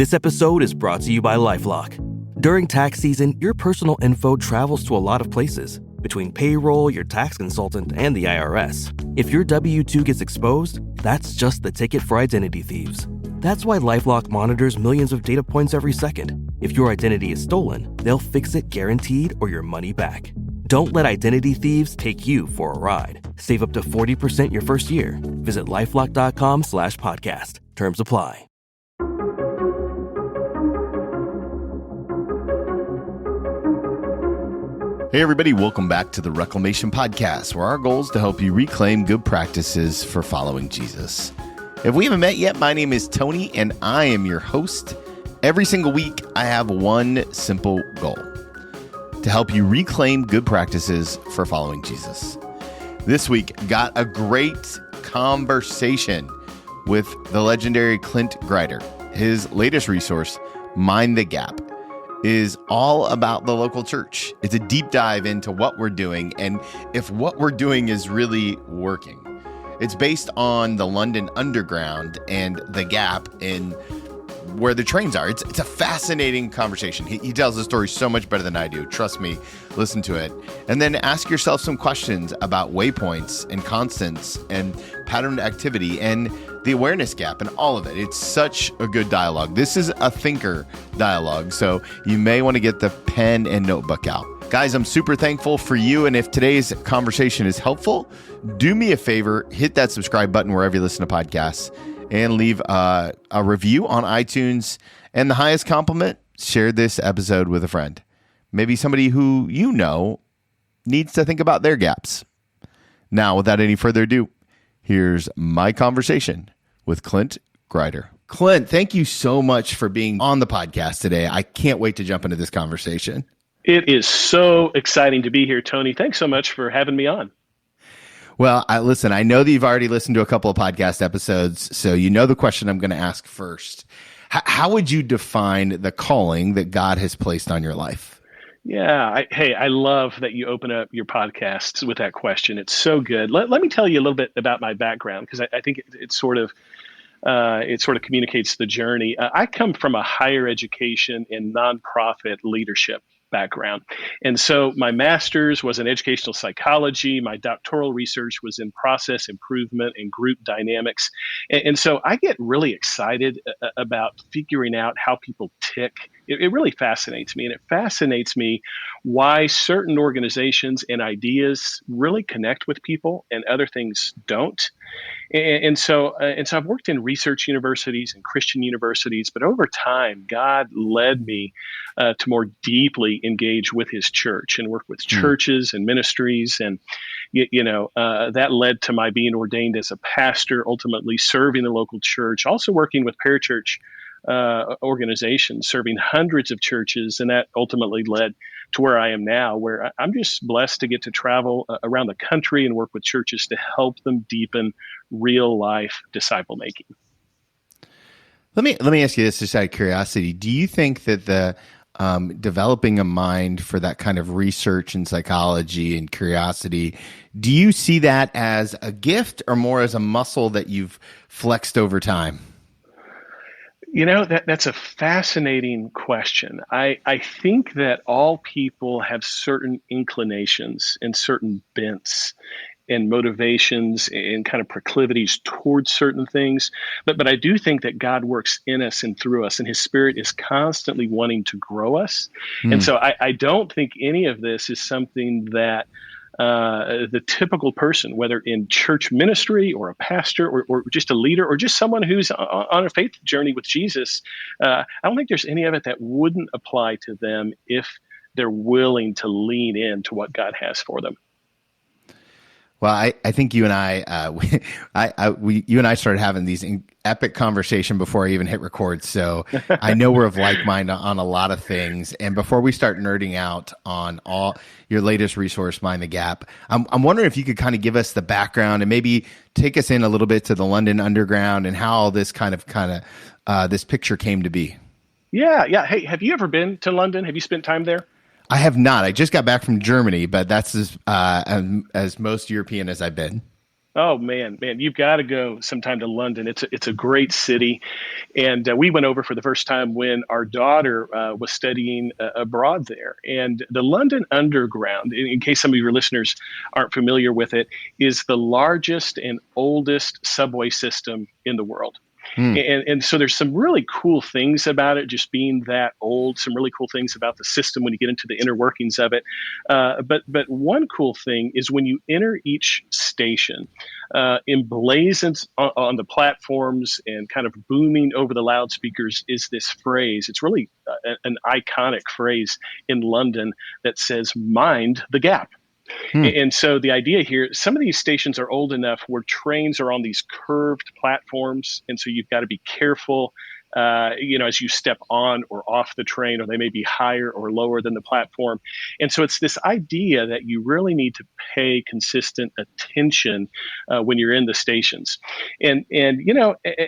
This episode is brought to you by LifeLock. During tax season, your personal info travels to a lot of places. Between payroll, your tax consultant, and the IRS. If your W-2 gets exposed, that's just the ticket for identity thieves. That's why LifeLock monitors millions of data points every second. If your identity is stolen, they'll fix it guaranteed or your money back. Don't let identity thieves take you for a ride. Save up to 40% your first year. Visit LifeLock.com/podcast. Terms apply. Hey everybody, welcome back to the Reclamation Podcast, where our goal is to help you reclaim good practices for following Jesus. If we haven't met yet, my name is Tony, and I am your host. Every single week, I have one simple goal: to help you reclaim good practices for following Jesus. This week, got a great conversation with the legendary Clint Grider. His latest resource, Mind the Gap, is all about the local church. It's a deep dive into what we're doing and if what we're doing is really working. It's based on the London Underground and the Gap in where the trains are. It's a fascinating conversation. He tells the story so much better than I do. Trust me, listen to it. And then ask yourself some questions about waypoints and constants and patterned activity and the awareness gap and all of it. It's such a good dialogue. This is a thinker dialogue, so you may want to get the pen and notebook out. Guys, I'm super thankful for you, and if today's conversation is helpful, do me a favor, hit that subscribe button wherever you listen to podcasts, and leave a review on iTunes. And the highest compliment, share this episode with a friend. Maybe somebody who you know needs to think about their gaps. Now, without any further ado, here's my conversation with Clint Grider. Clint, thank you so much for being on the podcast today. I can't wait to jump into this conversation. It is so exciting to be here, Tony. Thanks so much for having me on. Well, listen, I know that you've already listened to a couple of podcast episodes, so you know the question I'm going to ask first. How would you define the calling that God has placed on your life? Yeah. I love that you open up your podcasts with that question. It's so good. Let me tell you a little bit about my background, because I think it sort of communicates the journey. I come from a higher education and nonprofit leadership background. And so my master's was in educational psychology. My doctoral research was in process improvement and group dynamics. And so I get really excited about figuring out how people tick. It really fascinates me. And it fascinates me why certain organizations and ideas really connect with people and other things don't. And so I've worked in research universities and Christian universities, but over time, God led me to more deeply engage with his church and work with churches and ministries. And, that led to my being ordained as a pastor, ultimately serving the local church, also working with parachurch organizations, serving hundreds of churches. And that ultimately led to where I am now, where I'm just blessed to get to travel around the country and work with churches to help them deepen real life disciple making. Let me ask you this, just out of curiosity. Do you think that the developing a mind for that kind of research and psychology and curiosity, do you see that as a gift or more as a muscle that you've flexed over time? That's a fascinating question. I think that all people have certain inclinations and certain bents and motivations and kind of proclivities towards certain things. But I do think that God works in us and through us, and his spirit is constantly wanting to grow us. And so I don't think any of this is something that the typical person, whether in church ministry or a pastor or just a leader or just someone who's on a faith journey with Jesus, I don't think there's any of it that wouldn't apply to them if they're willing to lean into what God has for them. Well, I think you and you and I started having these epic conversation before I even hit record. So I know we're of like mind on a lot of things. And before we start nerding out on all your latest resource, Mind the Gap, I'm wondering if you could kind of give us the background and maybe take us in a little bit to the London Underground and how all this kind of this picture came to be. Yeah. Hey, have you ever been to London? Have you spent time there? I have not. I just got back from Germany, but that's as most European as I've been. Oh man, you've got to go sometime to London. It's a great city, and we went over for the first time when our daughter was studying abroad there. And the London Underground, in case some of your listeners aren't familiar with it, is the largest and oldest subway system in the world. Hmm. And so there's some really cool things about it, just being that old. Some really cool things about the system when you get into the inner workings of it. But one cool thing is when you enter each station, emblazoned on the platforms and kind of booming over the loudspeakers is this phrase. It's really an iconic phrase in London that says "Mind the gap." Hmm. And so the idea here, some of these stations are old enough where trains are on these curved platforms. And so you've got to be careful, as you step on or off the train, or they may be higher or lower than the platform. And so it's this idea that you really need to pay consistent attention when you're in the stations. And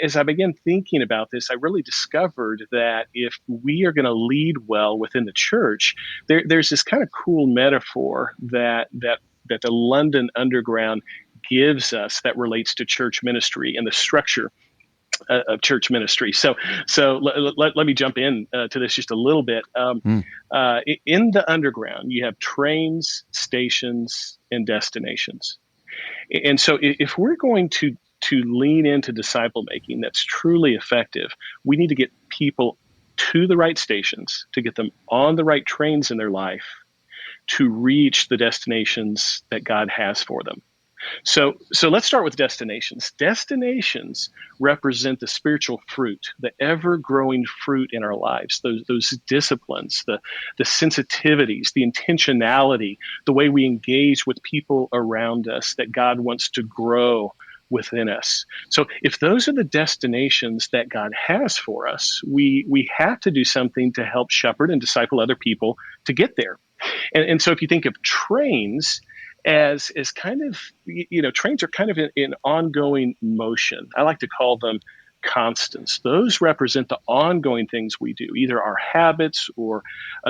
as I began thinking about this, I really discovered that if we are going to lead well within the church, there's this kind of cool metaphor that the London Underground gives us that relates to church ministry and the structure of church ministry. So let me jump in to this just a little bit. In the underground, you have trains, stations, and destinations. And so if we're going to lean into disciple making that's truly effective, we need to get people to the right stations, to get them on the right trains in their life, to reach the destinations that God has for them. So let's start with destinations. Destinations represent the spiritual fruit, the ever-growing fruit in our lives, those disciplines, the sensitivities, the intentionality, the way we engage with people around us that God wants to grow within us. So if those are the destinations that God has for us, we have to do something to help shepherd and disciple other people to get there. And so if you think of trains as kind of, trains are kind of in ongoing motion. I like to call them constants. Those represent the ongoing things we do, either our habits or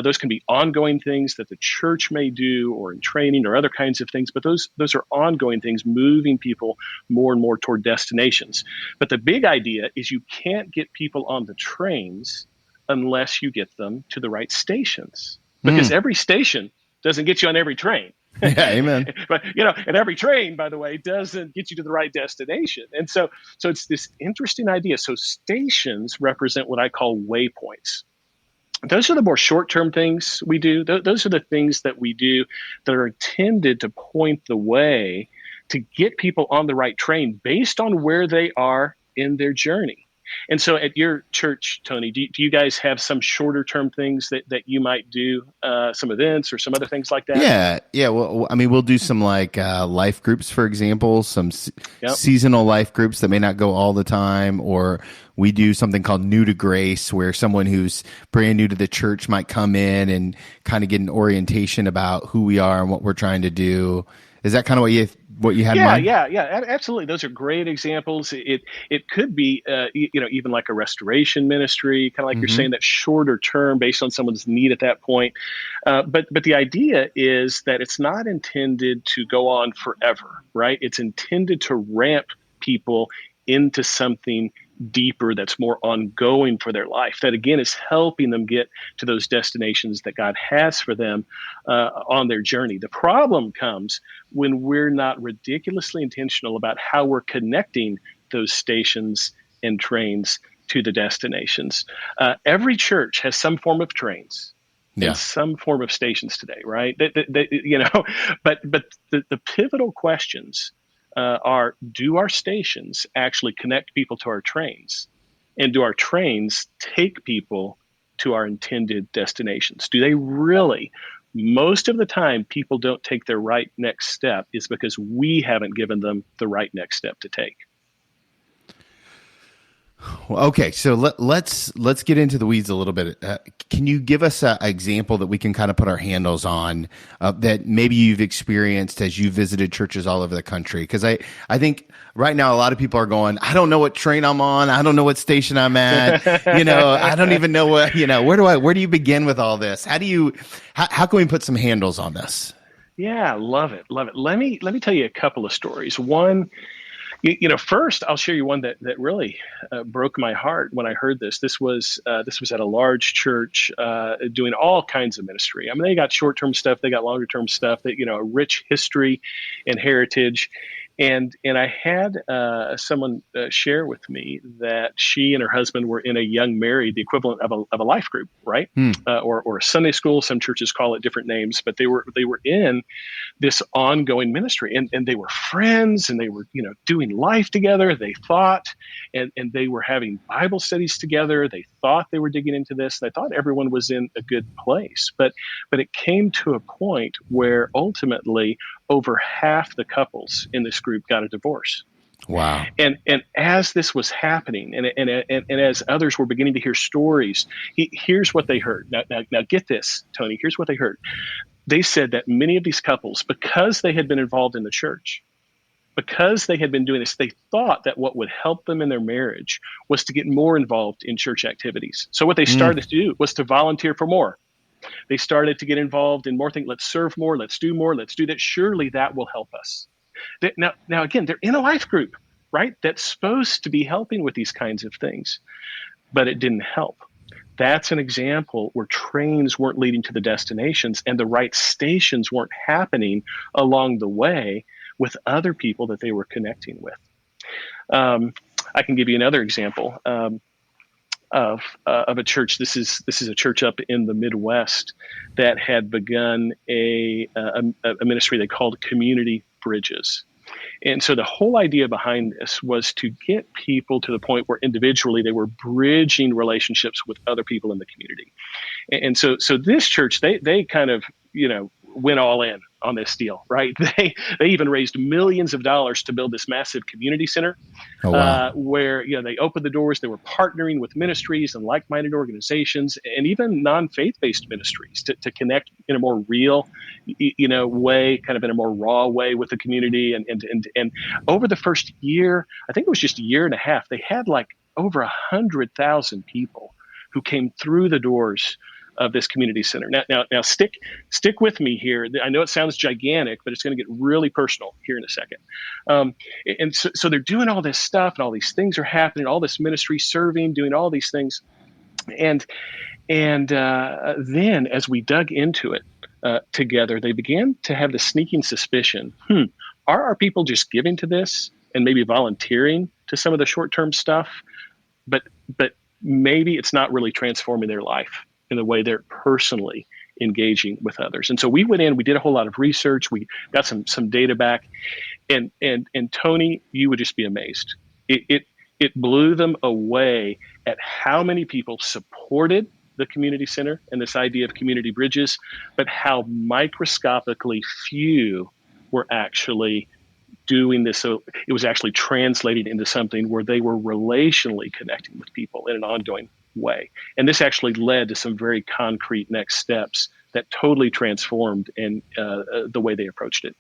those can be ongoing things that the church may do or in training or other kinds of things. But those are ongoing things moving people more and more toward destinations. But the big idea is you can't get people on the trains unless you get them to the right stations. Because every station doesn't get you on every train. Yeah, amen. But and every train, by the way, doesn't get you to the right destination. And so it's this interesting idea. So stations represent what I call waypoints. Those are the more short-term things we do. Those are the things that we do that are intended to point the way to get people on the right train based on where they are in their journey. And so at your church, Tony, do you guys have some shorter term things that you might do, some events or some other things like that? Yeah. Well, I mean, we'll do some like life groups, for example, some seasonal life groups that may not go all the time, or we do something called New to Grace, where someone who's brand new to the church might come in and kind of get an orientation about who we are and what we're trying to do. Is that kind of what you had in mind? Yeah, absolutely. Those are great examples. It could be, even like a restoration ministry, kind of like you're saying, that shorter term based on someone's need at that point. But the idea is that it's not intended to go on forever, right? It's intended to ramp people into something deeper that's more ongoing for their life, that again is helping them get to those destinations that God has for them on their journey. The problem comes when we're not ridiculously intentional about how we're connecting those stations and trains to the destinations. Every church has some form of trains. And some form of stations today, right? But the pivotal questions are, do our stations actually connect people to our trains? And do our trains take people to our intended destinations? Do they really? Most of the time, people don't take their right next step is because we haven't given them the right next step to take. Okay, so let's get into the weeds a little bit. Can you give us an example that we can kind of put our handles on that maybe you've experienced as you visited churches all over the country? Because I think right now a lot of people are going, I don't know what train I'm on, I don't know what station I'm at, I don't even know what, where do you begin with all this? How can we put some handles on this? Yeah, love it, love it. Let me tell you a couple of stories. One, first I'll share you one that really broke my heart when I heard this. This was at a large church doing all kinds of ministry. I mean, they got short term stuff, they got longer term stuff. That a rich history and heritage. And I had someone share with me that she and her husband were in a young married, the equivalent of a life group, right? Hmm. Or a Sunday school. Some churches call it different names, but they were in this ongoing ministry, and they were friends, and they were doing life together. They thought, and they were having Bible studies together. They thought they were digging into this. They thought everyone was in a good place, but it came to a point where ultimately over half the couples in this group got a divorce. Wow. And as this was happening, and as others were beginning to hear stories, here's what they heard. Now get this, Tony. Here's what they heard. They said that many of these couples, because they had been involved in the church, because they had been doing this, they thought that what would help them in their marriage was to get more involved in church activities. So what they started to do was to volunteer for more. They started to get involved in more things. Let's serve more. Let's do more. Let's do that. Surely that will help us. Now again, they're in a life group, right? That's supposed to be helping with these kinds of things, but it didn't help. That's an example where trains weren't leading to the destinations and the right stations weren't happening along the way with other people that they were connecting with. I can give you another example of a church. This is a church up in the Midwest that had begun a ministry they called Community Bridges. And so the whole idea behind this was to get people to the point where individually they were bridging relationships with other people in the community. And so this church, they kind of, went all in on this deal, right? They even raised millions of dollars to build this massive community center. Oh, wow. Where they opened the doors. They were partnering with ministries and like-minded organizations and even non-faith-based ministries to connect in a more real, way, kind of in a more raw way with the community. And over the first year, I think it was just a year and a half, they had like over 100,000 people who came through the doors of this community center. Now, stick with me here. I know it sounds gigantic, but it's going to get really personal here in a second. And so they're doing all this stuff, and all these things are happening. All this ministry, serving, doing all these things, and then as we dug into it together, they began to have the sneaking suspicion: are our people just giving to this and maybe volunteering to some of the short-term stuff, but maybe it's not really transforming their life in the way they're personally engaging with others. And so we went in, we did a whole lot of research, we got some data back, and Tony, you would just be amazed. It blew them away at how many people supported the community center and this idea of community bridges, but how microscopically few were actually doing this. So it was actually translated into something where they were relationally connecting with people in an ongoing way. And this actually led to some very concrete next steps that totally transformed the way they approached it.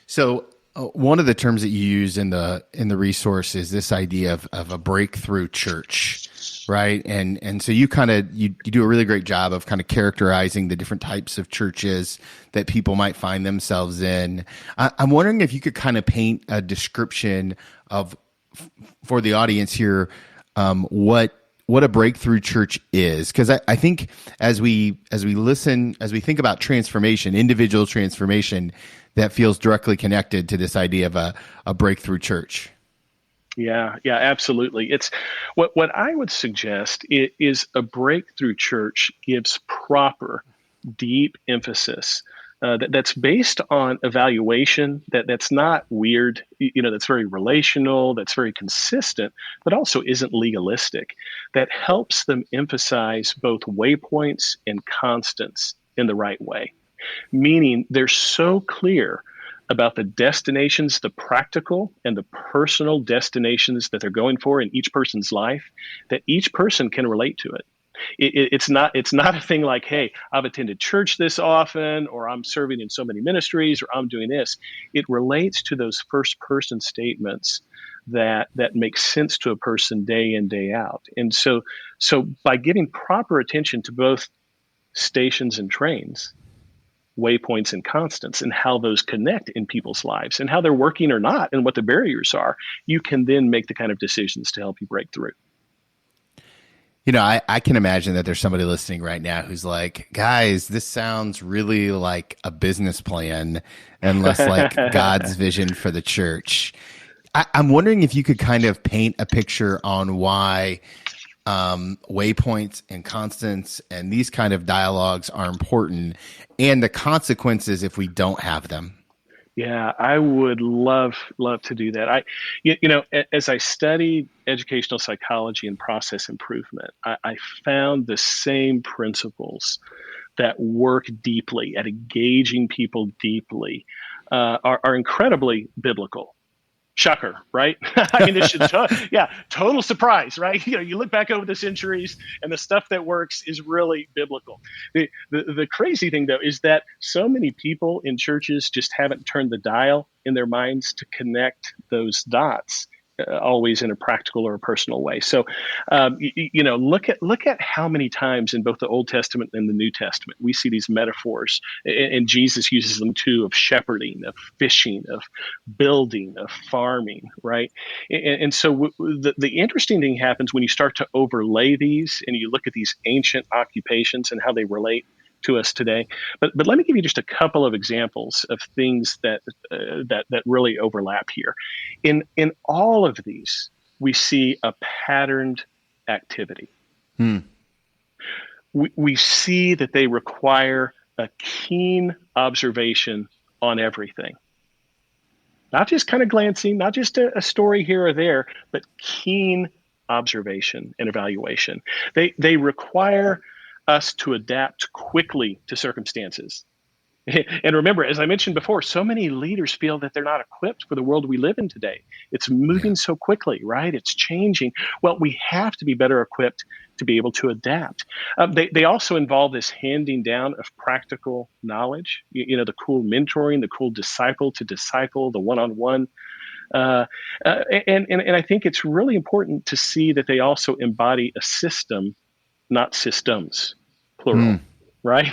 So one of the terms that you use in the resource is this idea of a breakthrough church, right? And so you do a really great job of kind of characterizing the different types of churches that people might find themselves in. I'm wondering if you could kind of paint a description of, for the audience here, what a breakthrough church is. Because I think as we think about transformation, individual transformation, that feels directly connected to this idea of a breakthrough church. Yeah, absolutely. It's what I would suggest is a breakthrough church gives proper, deep emphasis that's based on evaluation, that's not weird, that's very relational, that's very consistent, but also isn't legalistic, that helps them emphasize both waypoints and constants in the right way. Meaning they're so clear about the destinations, the practical and the personal destinations that they're going for in each person's life, that each person can relate to it. It's not a thing like, hey, I've attended church this often, or I'm serving in so many ministries, or I'm doing this. It relates to those first person statements that make sense to a person day in, day out. And so by giving proper attention to both stations and trains, waypoints and constants and how those connect in people's lives and how they're working or not and what the barriers are, you can then make the kind of decisions to help you break through. I can imagine that there's somebody listening right now who's like, guys, this sounds really like a business plan and less like God's vision for the church. I'm wondering if you could kind of paint a picture on why waypoints and constants and these kind of dialogues are important and the consequences if we don't have them. Yeah, I would love to do that. As I studied educational psychology and process improvement, I found the same principles that work deeply at engaging people deeply are incredibly biblical. Shocker, right? I mean, this should, total surprise, right? You look back over the centuries and the stuff that works is really biblical. The crazy thing, though, is that so many people in churches just haven't turned the dial in their minds to connect those dots always in a practical or a personal way. So, look at how many times in both the Old Testament and the New Testament we see these metaphors, and Jesus uses them too, of shepherding, of fishing, of building, of farming, right? And so the interesting thing happens when you start to overlay these and you look at these ancient occupations and how they relate to us today. But let me give you just a couple of examples of things that really overlap here. In all of these, we see a patterned activity. We see that they require a keen observation on everything. Not just kind of glancing, not just a story here or there, but keen observation and evaluation. They require us to adapt quickly to circumstances. And remember, as I mentioned before, so many leaders feel that they're not equipped for the world we live in today. It's moving so quickly, right? It's changing. Well, we have to be better equipped to be able to adapt. They also involve this handing down of practical knowledge, the cool mentoring, the cool disciple to disciple, the one-on-one. And I think it's really important to see that they also embody a system, not systems, plural, right?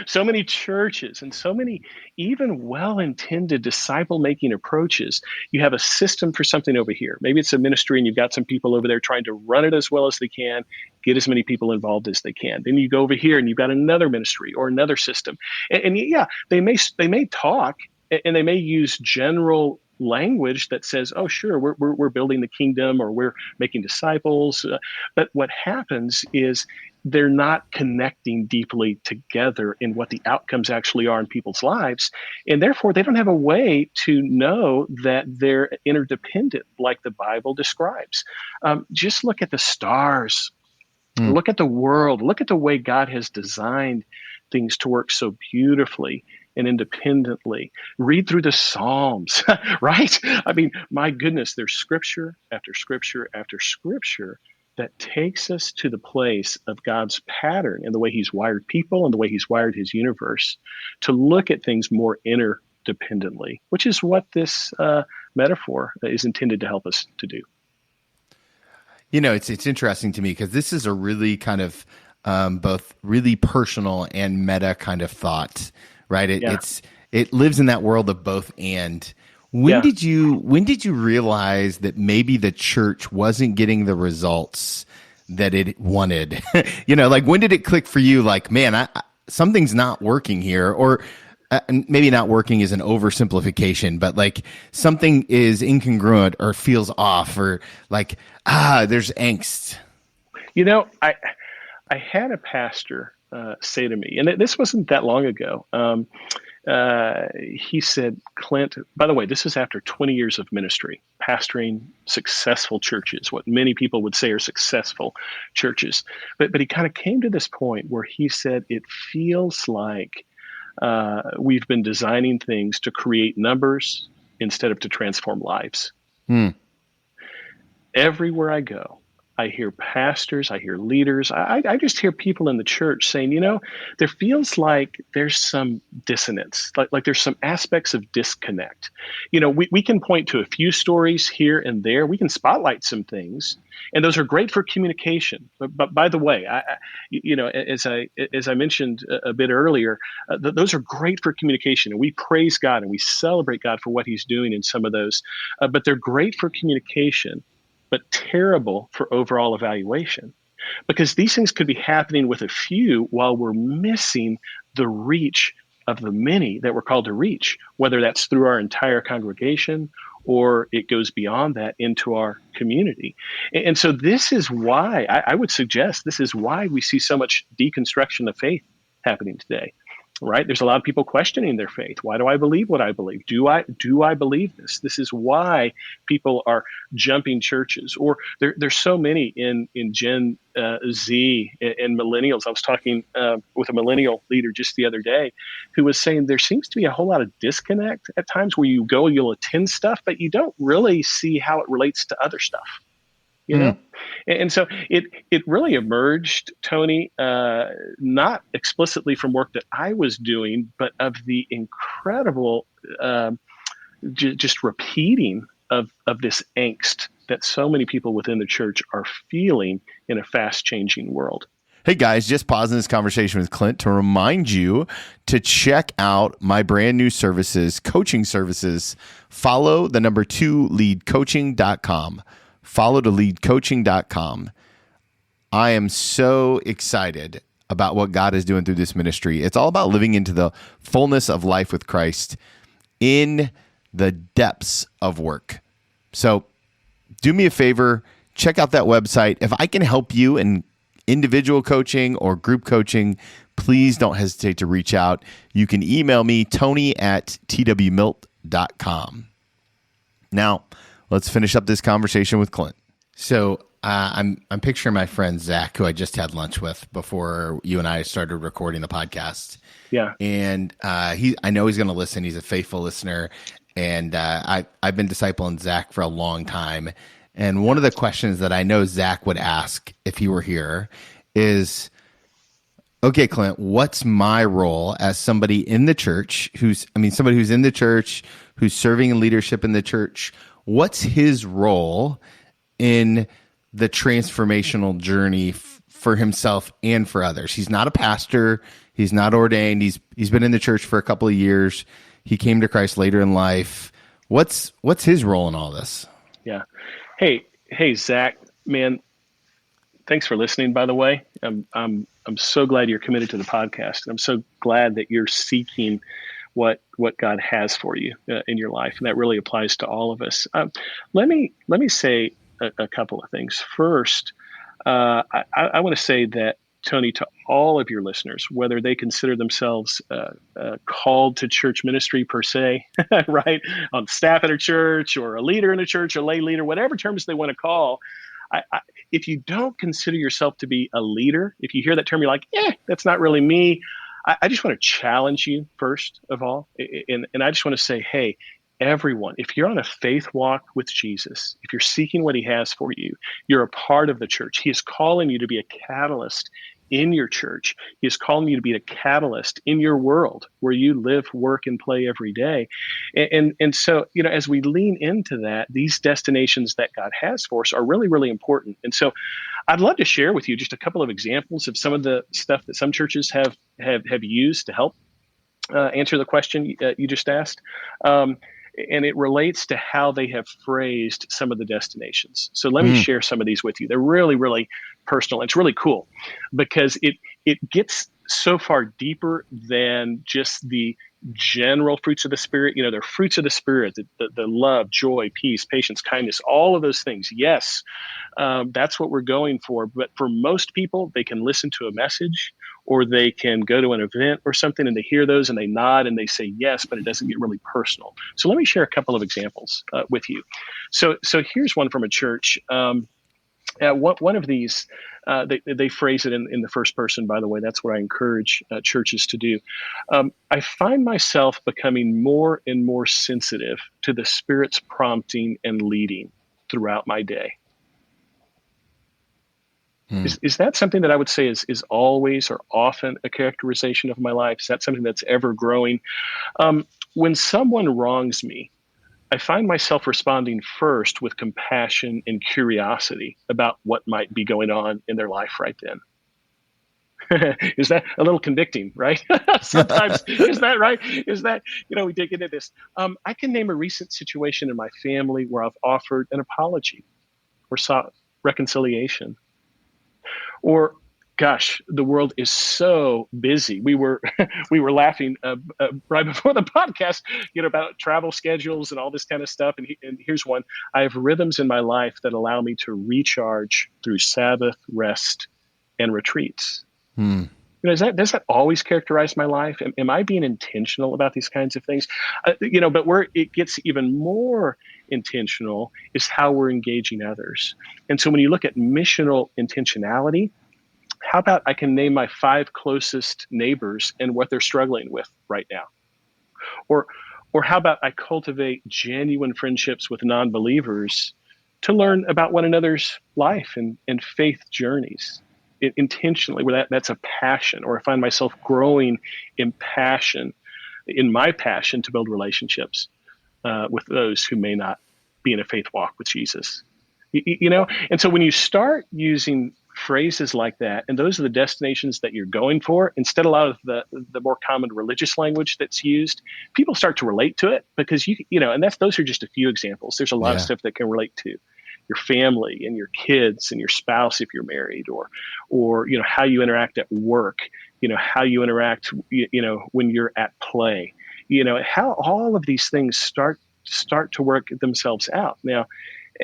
So many churches and so many even well-intended disciple-making approaches. You have a system for something over here. Maybe it's a ministry and you've got some people over there trying to run it as well as they can, get as many people involved as they can. Then you go over here and you've got another ministry or another system. And they may talk and they may use general language that says, oh, sure, we're building the kingdom or we're making disciples. But what happens is they're not connecting deeply together in what the outcomes actually are in people's lives. And therefore, they don't have a way to know that they're interdependent like the Bible describes. Just look at the stars. Look at the world. Look at the way God has designed things to work so beautifully and independently. Read through the Psalms, right? I mean, my goodness, there's scripture after scripture after scripture that takes us to the place of God's pattern and the way he's wired people and the way he's wired his universe to look at things more interdependently, which is what this metaphor is intended to help us to do. It's interesting to me because this is a really kind of both really personal and meta kind of thought, right? It lives in that world of both and. When did you realize that maybe the church wasn't getting the results that it wanted? When did it click for you? Like, man, something's not working here, or maybe not working is an oversimplification, but like something is incongruent or feels off, or like there's angst. I had a pastor say to me, and this wasn't that long ago. He said, Clint, by the way, this is after 20 years of ministry, pastoring successful churches, what many people would say are successful churches. But he kind of came to this point where he said, it feels like we've been designing things to create numbers instead of to transform lives. Everywhere I go, I hear pastors, I hear leaders, I just hear people in the church saying, there feels like there's some dissonance, like there's some aspects of disconnect. We can point to a few stories here and there. We can spotlight some things, and those are great for communication. But by the way, as I mentioned a bit earlier, those are great for communication, and we praise God and we celebrate God for what He's doing in some of those. But they're great for communication, but terrible for overall evaluation, because these things could be happening with a few while we're missing the reach of the many that we're called to reach, whether that's through our entire congregation or it goes beyond that into our community. And so this is why I would suggest this is why we see so much deconstruction of faith happening today. Right? There's a lot of people questioning their faith. Why do I believe what I believe? Do I believe this? This is why people are jumping churches. Or there's so many in Gen Z and millennials. I was talking with a millennial leader just the other day who was saying there seems to be a whole lot of disconnect at times where you go, you'll attend stuff, but you don't really see how it relates to other stuff. And so it really emerged, Tony, not explicitly from work that I was doing, but of the incredible just repeating of this angst that so many people within the church are feeling in a fast changing world. Hey guys, just pausing this conversation with Clint to remind you to check out my brand new services, coaching services. Follow the number 2 leadcoaching.com. Follow to leadcoaching.com. I am so excited about what God is doing through this ministry. It's all about living into the fullness of life with Christ in the depths of work. So do me a favor, check out that website. If I can help you in individual coaching or group coaching, please don't hesitate to reach out. You can email me, tony@twmilt.com. Now, let's finish up this conversation with Clint. So I'm picturing my friend Zach, who I just had lunch with before you and I started recording the podcast. Yeah, and I know he's going to listen. He's a faithful listener, and I've been discipling Zach for a long time. And one of the questions that I know Zach would ask if he were here is, okay, Clint, what's my role as somebody in the church somebody who's in the church, who's serving in leadership in the church? What's his role in the transformational journey for himself and for others? He's not a pastor. He's not ordained. He's been in the church for a couple of years. He came to Christ later in life. What's his role in all this? Yeah. Hey, Zach, man, thanks for listening, by the way. I'm so glad you're committed to the podcast. I'm so glad that you're seeking what God has for you in your life, and that really applies to all of us. Let me say a couple of things. First, I want to say that, Tony, to all of your listeners, whether they consider themselves called to church ministry per se, right, on staff at a church or a leader in a church, a lay leader, whatever terms they want to call, if you don't consider yourself to be a leader, if you hear that term, you're like, that's not really me. I just want to challenge you first of all. And I just want to say, hey, everyone, if you're on a faith walk with Jesus, if you're seeking what He has for you, you're a part of the church. He is calling you to be a catalyst in your church. He is calling you to be a catalyst in your world where you live, work, and play every day. And so, as we lean into that, these destinations that God has for us are really, really important. And so I'd love to share with you just a couple of examples of some of the stuff that some churches have used to help answer the question you just asked. And it relates to how they have phrased some of the destinations. So let me share some of these with you. They're really, really personal. It's really cool because it gets so far deeper than just the general fruits of the Spirit. They're fruits of the Spirit, the love, joy, peace, patience, kindness, all of those things. Yes, that's what we're going for. But for most people, they can listen to a message or they can go to an event or something and they hear those and they nod and they say yes, but it doesn't get really personal. So let me share a couple of examples with you. So here's one from a church. One of these, they phrase it in the first person, by the way. That's what I encourage churches to do. I find myself becoming more and more sensitive to the Spirit's prompting and leading throughout my day. Is that something that I would say is always or often a characterization of my life? Is that something that's ever growing? When someone wrongs me, I find myself responding first with compassion and curiosity about what might be going on in their life right then. Is that a little convicting, right? Sometimes, is that right? Is that, we dig into this. I can name a recent situation in my family where I've offered an apology or sought reconciliation. Or, gosh, the world is so busy. We were laughing right before the podcast, about travel schedules and all this kind of stuff. And here's one: I have rhythms in my life that allow me to recharge through Sabbath, rest, and retreats. Does that always characterize my life? Am I being intentional about these kinds of things? But where it gets even more intentional is how we're engaging others. And so when you look at missional intentionality, how about I can name my 5 closest neighbors and what they're struggling with right now? Or how about I cultivate genuine friendships with non-believers to learn about one another's life and faith journeys? Intentionally, where that's a passion, or I find myself growing in my passion to build relationships with those who may not be in a faith walk with Jesus. And so when you start using phrases like that, and those are the destinations that you're going for, instead of a lot of the more common religious language that's used, people start to relate to it because and those are just a few examples. There's a lot of stuff that can relate to your family and your kids and your spouse if you're married, or how you interact at work, how you interact when you're at play, how all of these things start to work themselves out. Now,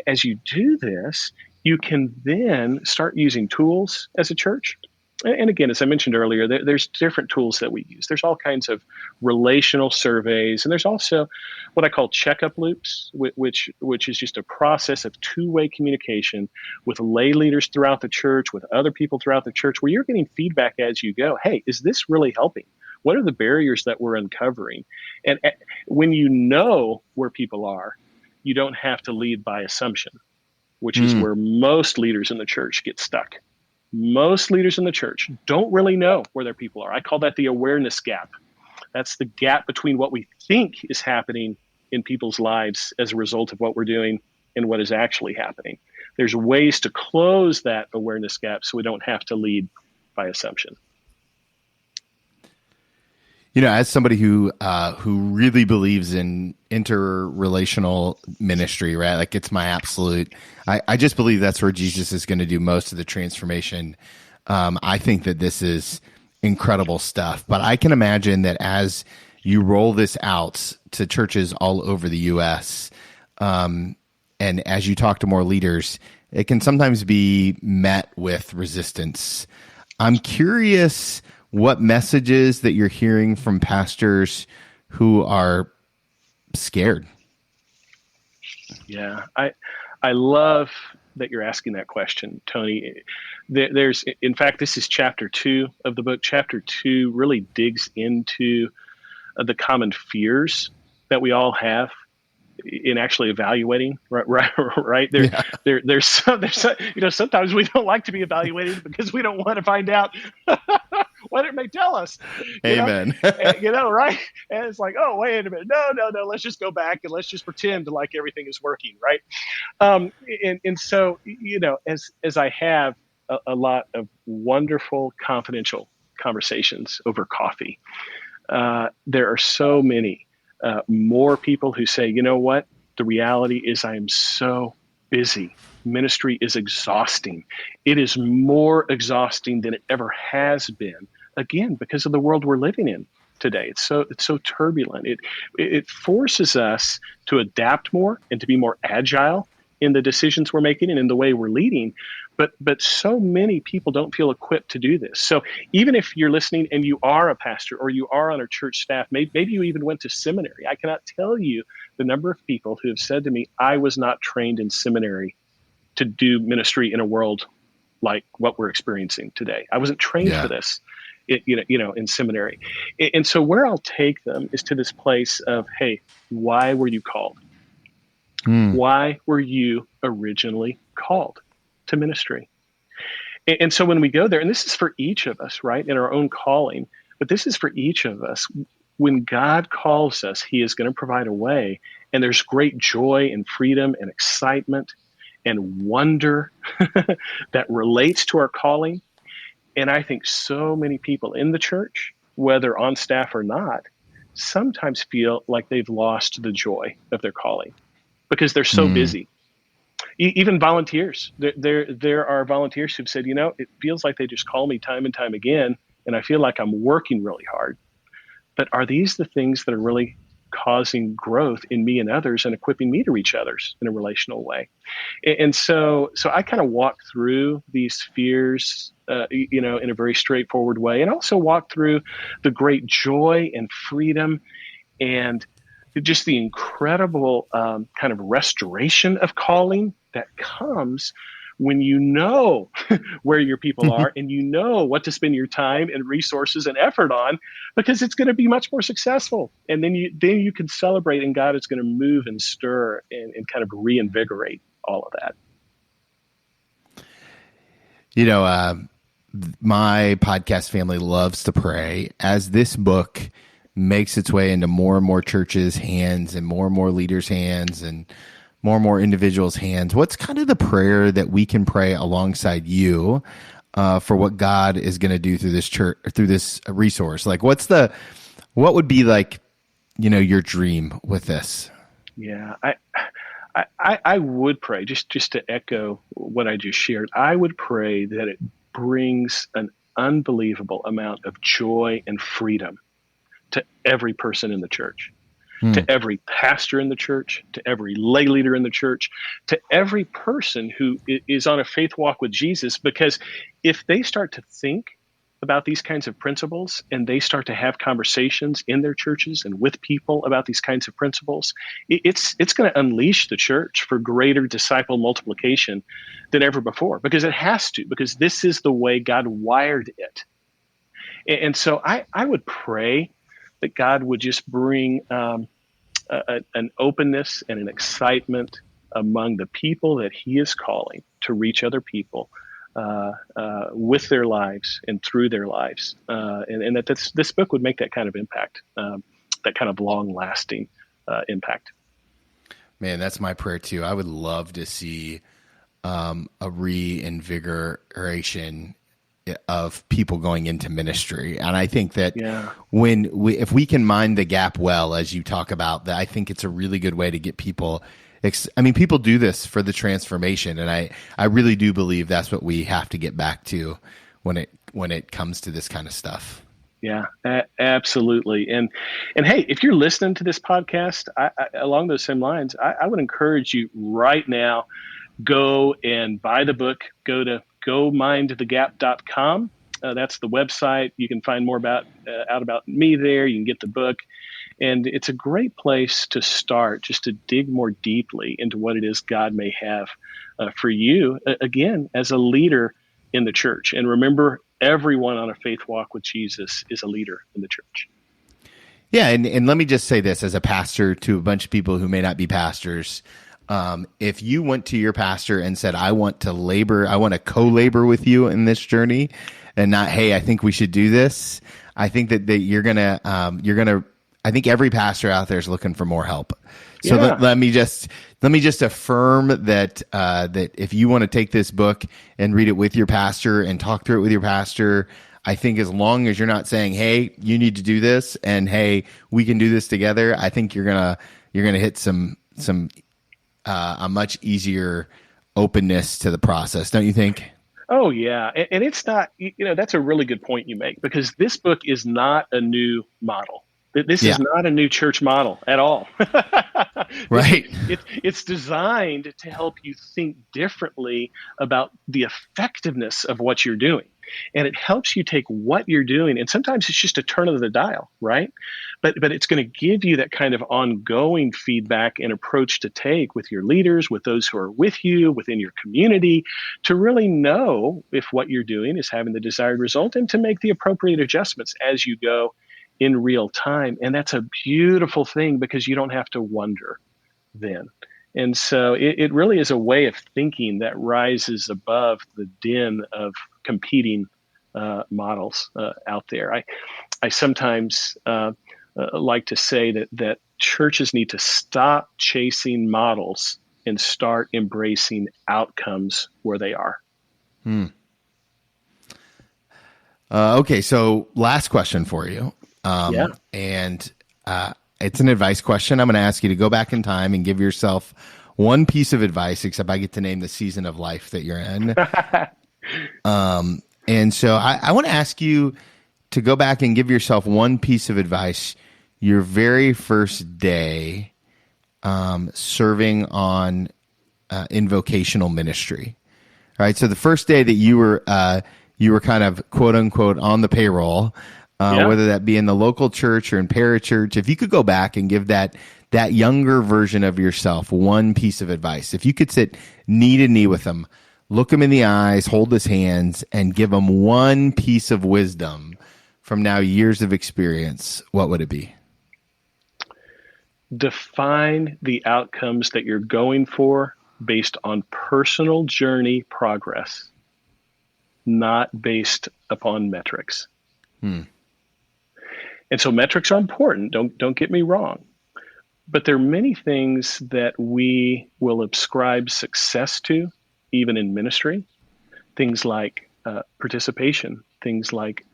as you do this, you can then start using tools as a church. And again, as I mentioned earlier, there's different tools that we use. There's all kinds of relational surveys, and there's also what I call checkup loops, which is just a process of two-way communication with lay leaders throughout the church, with other people throughout the church, where you're getting feedback as you go. Hey, is this really helping? What are the barriers that we're uncovering? And when you know where people are, you don't have to lead by assumption, which is where most leaders in the church get stuck. Most leaders in the church don't really know where their people are. I call that the awareness gap. That's the gap between what we think is happening in people's lives as a result of what we're doing and what is actually happening. There's ways to close that awareness gap so we don't have to lead by assumption. As somebody who really believes in interrelational ministry, right? Like, it's my absolute. I just believe that's where Jesus is going to do most of the transformation. I think that this is incredible stuff. But I can imagine that as you roll this out to churches all over the U.S., and as you talk to more leaders, it can sometimes be met with resistance. I'm curious what messages that you're hearing from pastors who are scared. Yeah, I love that you're asking that question, Tony. There's, in fact, this is chapter 2 of the book. Chapter 2 really digs into the common fears that we all have in actually evaluating, right. There's sometimes we don't like to be evaluated because we don't want to find out what it may tell us. Amen. Right. And it's like, oh, wait a minute. No. Let's just go back and let's just pretend like everything is working. Right. And so, as I have a lot of wonderful confidential conversations over coffee, there are so many more people who say, you know what? The reality is I am so busy. Ministry is exhausting. It is more exhausting than it ever has been. Again, because of the world we're living in today. It's so turbulent. It forces us to adapt more and to be more agile in the decisions we're making and in the way we're leading. But so many people don't feel equipped to do this. So even if you're listening and you are a pastor or you are on our church staff, maybe you even went to seminary, I cannot tell you the number of people who have said to me, I was not trained in seminary to do ministry in a world like what we're experiencing today. I wasn't trained for this, in seminary. And so where I'll take them is to this place of, hey, why were you called? Why were you originally called to ministry? And so when we go there, and this is for each of us, right, in our own calling, but this is for each of us. When God calls us, he is going to provide a way. And there's great joy and freedom and excitement and wonder that relates to our calling. And I think so many people in the church, whether on staff or not, sometimes feel like they've lost the joy of their calling because they're so busy. Even volunteers, there are volunteers who've said, it feels like they just call me time and time again, and I feel like I'm working really hard. But are these the things that are really causing growth in me and others and equipping me to reach others in a relational way? And so I kind of walk through these fears, in a very straightforward way, and also walk through the great joy and freedom and just the incredible kind of restoration of calling that comes when you know where your people are and you know what to spend your time and resources and effort on, because it's going to be much more successful. And then you can celebrate, and God is going to move and stir and kind of reinvigorate all of that. My podcast family loves to pray. As this book makes its way into more and more churches' hands and more leaders' hands and more individuals' hands, what's kind of the prayer that we can pray alongside you for what God is going to do through this church, through this resource? Like, what would be like, your dream with this? Yeah, I would pray, just to echo what I just shared. I would pray that it brings an unbelievable amount of joy and freedom to every person in the church, to every pastor in the church, to every lay leader in the church, to every person who is on a faith walk with Jesus. Because if they start to think about these kinds of principles and they start to have conversations in their churches and with people about these kinds of principles, it's going to unleash the church for greater disciple multiplication than ever before, because it has to, because this is the way God wired it. And so I would pray that God would just bring an openness and an excitement among the people that he is calling to reach other people with their lives and through their lives. And that this book would make that kind of impact, that kind of long-lasting impact. Man, that's my prayer too. I would love to see a reinvigoration of people going into ministry. And I think that if we can mind the gap well, as you talk about, that I think it's a really good way to get people. People do this for the transformation. And I really do believe that's what we have to get back to when it comes to this kind of stuff. Yeah, absolutely. And hey, if you're listening to this podcast, along those same lines, I would encourage you right now, go and buy the book. Go to gomindthegap.com. That's the website. You can find more out about me there. You can get the book. And it's a great place to start, just to dig more deeply into what it is God may have for you, again, as a leader in the church. And remember, everyone on a faith walk with Jesus is a leader in the church. Yeah, and let me just say this as a pastor to a bunch of people who may not be pastors. If you went to your pastor and said, I want to co-labor with you in this journey, and not, hey, I think we should do this, I think that you're gonna, I think every pastor out there is looking for more help. So let me just affirm that if you want to take this book and read it with your pastor and talk through it with your pastor, I think as long as you're not saying, hey, you need to do this, and hey, we can do this together, I think you're gonna hit some a much easier openness to the process, don't you think? Oh, yeah. And it's not, that's a really good point you make, because this book is not a new model. This is not a new church model at all. Right. It's designed to help you think differently about the effectiveness of what you're doing. And it helps you take what you're doing, and sometimes it's just a turn of the dial, right? But it's going to give you that kind of ongoing feedback and approach to take with your leaders, with those who are with you, within your community, to really know if what you're doing is having the desired result, and to make the appropriate adjustments as you go in real time. And that's a beautiful thing, because you don't have to wonder then. And so it really is a way of thinking that rises above the din of competing models out there. I sometimes like to say that churches need to stop chasing models and start embracing outcomes where they are. Okay, so last question for you. Yeah. And it's an advice question. I'm going to ask you to go back in time and give yourself one piece of advice, except I get to name the season of life that you're in. And so I want to ask you to go back and give yourself one piece of advice your very first day serving on in vocational ministry. All right, so the first day that you were kind of quote unquote on the payroll, whether that be in the local church or in parachurch, if you could go back and give that younger version of yourself one piece of advice, if you could sit knee to knee with him, look him in the eyes, hold his hands, and give him one piece of wisdom from now years of experience, what would it be? Define the outcomes that you're going for based on personal journey progress, not based upon metrics. And so metrics are important. Don't get me wrong. But there are many things that we will ascribe success to, even in ministry. Things like participation, things like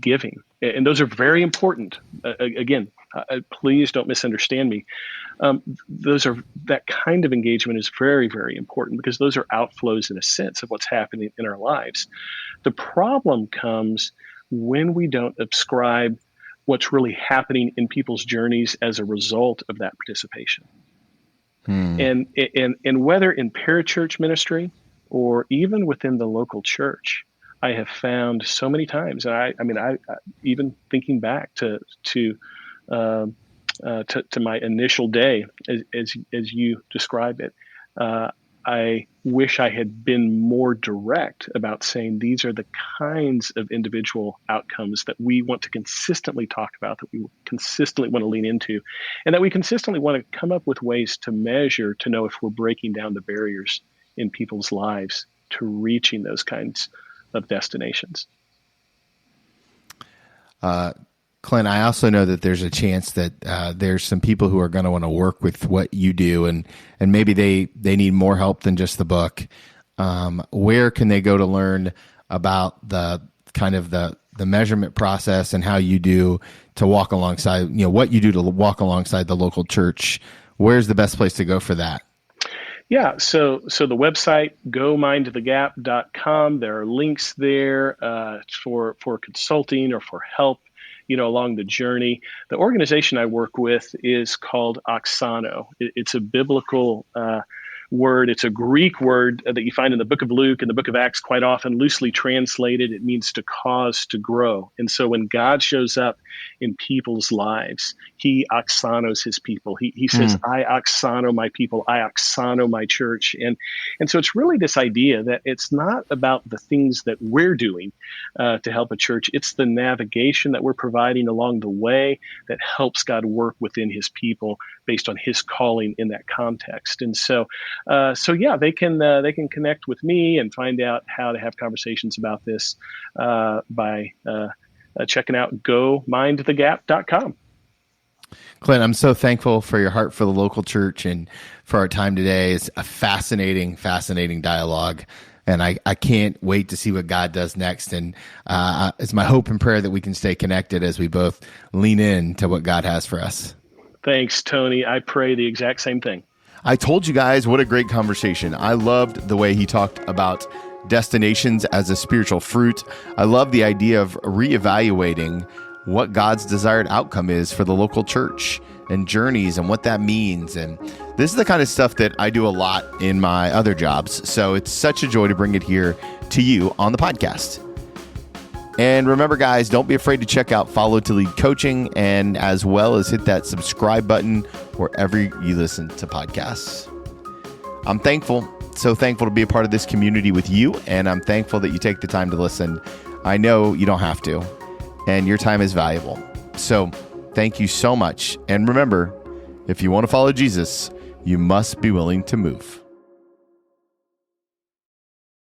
giving. And those are very important. Again, please don't misunderstand me. That kind of engagement is very, very important because those are outflows in a sense of what's happening in our lives. The problem comes when we don't ascribe what's really happening in people's journeys as a result of that participation. And whether in parachurch ministry or even within the local church, I have found so many times, and I even thinking back to my initial day, as you describe it, I wish I had been more direct about saying these are the kinds of individual outcomes that we want to consistently talk about, that we consistently want to lean into, and that we consistently want to come up with ways to measure to know if we're breaking down the barriers in people's lives to reaching those kinds of destinations. Clint, I also know that there's a chance that there's some people who are going to want to work with what you do, and maybe they need more help than just the book. Where can they go to learn about the kind of the measurement process and how you do to walk alongside, what you do to walk alongside the local church? Where's the best place to go for that? Yeah, so the website, gomindthegap.com, there are links there for consulting or for help, along the journey. The organization I work with is called Auxano. It's a biblical word. It's a Greek word that you find in the book of Luke and the book of Acts quite often, loosely translated. It means to cause to grow. And so when God shows up in people's lives, he Auxanos his people. He says, I Auxano my people. I Auxano my church. And so it's really this idea that it's not about the things that we're doing to help a church. It's the navigation that we're providing along the way that helps God work within his people based on his calling in that context. And so they can connect with me and find out how to have conversations about this by checking out gomindthegap.com. Clint, I'm so thankful for your heart for the local church and for our time today. It's a fascinating dialogue, and I can't wait to see what God does next. And it's my hope and prayer that we can stay connected as we both lean in to what God has for us. Thanks, Tony. I pray the exact same thing. I told you guys, what a great conversation. I loved the way he talked about destinations as a spiritual fruit. I love the idea of reevaluating what God's desired outcome is for the local church and journeys and what that means. And this is the kind of stuff that I do a lot in my other jobs. So it's such a joy to bring it here to you on the podcast. And remember, guys, don't be afraid to check out Follow to Lead Coaching, and as well as hit that subscribe button wherever you listen to podcasts. I'm so thankful to be a part of this community with you, and I'm thankful that you take the time to listen. I know you don't have to, and your time is valuable. So thank you so much. And remember, if you want to follow Jesus, you must be willing to move.